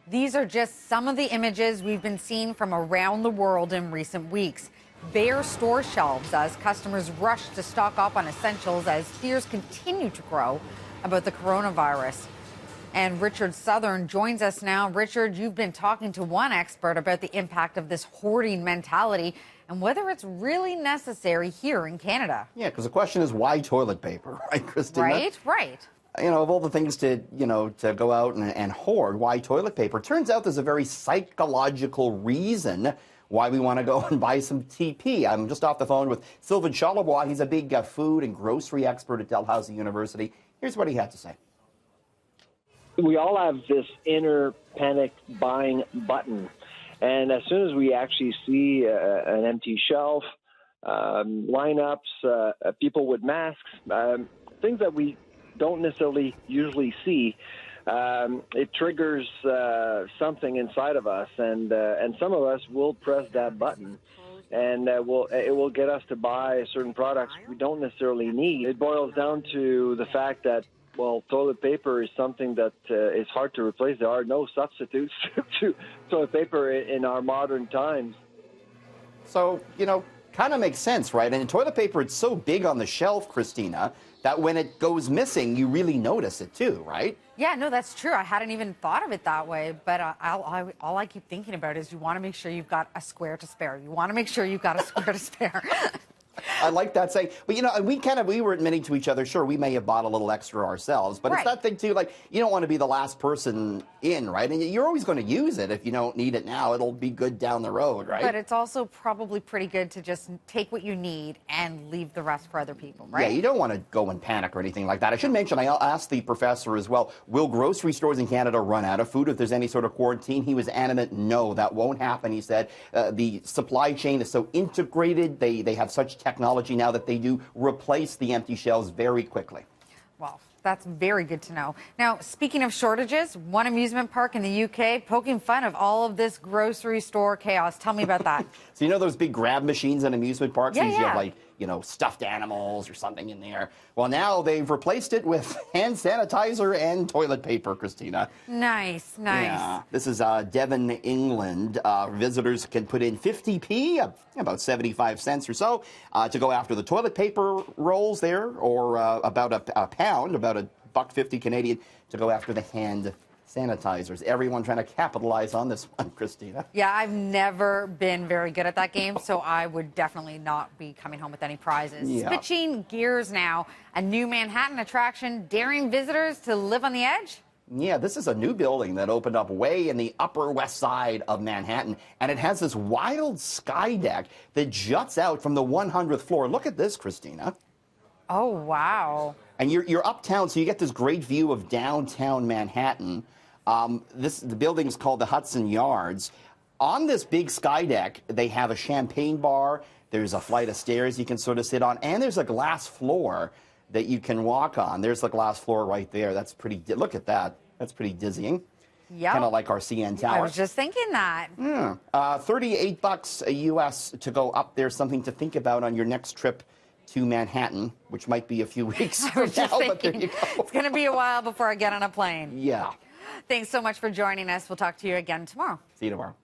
These are just some of the images we've been seeing from around the world in recent weeks. Bare store shelves as customers rush to stock up on essentials as fears continue to grow about the coronavirus. And Richard Southern joins us now. Richard, you've been talking to one expert about the impact of this hoarding mentality and whether it's really necessary here in Canada. Yeah, because the question is, why toilet paper, right, Christina? Right. You know, of all the things to go out and hoard, why toilet paper? Turns out there's a very psychological reason why we want to go and buy some TP. I'm just off the phone with Sylvain Charlebois. He's a big food and grocery expert at Dalhousie University. Here's what he had to say. We all have this inner panic buying button. And as soon as we actually see an empty shelf, lineups, people with masks, things that we don't necessarily usually see, it triggers something inside of us, and some of us will press that button, and it will get us to buy certain products we don't necessarily need. It boils down to the fact that, well, toilet paper is something that is hard to replace. There are no substitutes to toilet paper in our modern times. So, kind of makes sense, right? And in toilet paper, it's so big on the shelf, Christina, that when it goes missing, you really notice it too, right? Yeah, no, that's true. I hadn't even thought of it that way. But all I keep thinking about is you want to make sure you've got a square to spare. You want to make sure you've got a square to spare. I like that saying. But, we were admitting to each other, sure, we may have bought a little extra ourselves, but It's that thing, too, like, you don't want to be the last person in, right? And you're always going to use it. If you don't need it now, it'll be good down the road, right? But it's also probably pretty good to just take what you need and leave the rest for other people, right? Yeah, you don't want to go and panic or anything like that. I should mention, I asked the professor as well, will grocery stores in Canada run out of food if there's any sort of quarantine? He was adamant, no, that won't happen. He said the supply chain is so integrated, they have such technology now that they do replace the empty shelves very quickly. Well, that's very good to know. Now, speaking of shortages, one amusement park in the UK poking fun of all of this grocery store chaos. Tell me about that. So those big grab machines in amusement parks? Yeah, You have like, stuffed animals or something in there. Well, now they've replaced it with hand sanitizer and toilet paper, Christina. Nice. Yeah. This is Devon, England. Visitors can put in 50p, about 75 cents or so, to go after the toilet paper rolls there, or about a pound, about $1.50 Canadian, to go after the hand sanitizers. Everyone trying to capitalize on this one, Christina. Yeah, I've never been very good at that game, so I would definitely not be coming home with any prizes. Yeah. Switching gears now, a new Manhattan attraction daring visitors to live on the edge? Yeah, this is a new building that opened up way in the Upper West Side of Manhattan, and it has this wild sky deck that juts out from the 100th floor. Look at this, Christina. Oh, wow. And you're uptown, so you get this great view of downtown Manhattan. The building is called the Hudson Yards. On this big sky deck, they have a champagne bar. There's a flight of stairs you can sort of sit on, and there's a glass floor that you can walk on. There's the glass floor right there. That's pretty. Look at that. That's pretty dizzying. Yeah. Kind of like our CN Tower. I was just thinking that. Yeah. $38 US to go up there. Something to think about on your next trip to Manhattan, which might be a few weeks from now. But there you go. It's going to be a while before I get on a plane. Yeah. Thanks so much for joining us. We'll talk to you again tomorrow. See you tomorrow.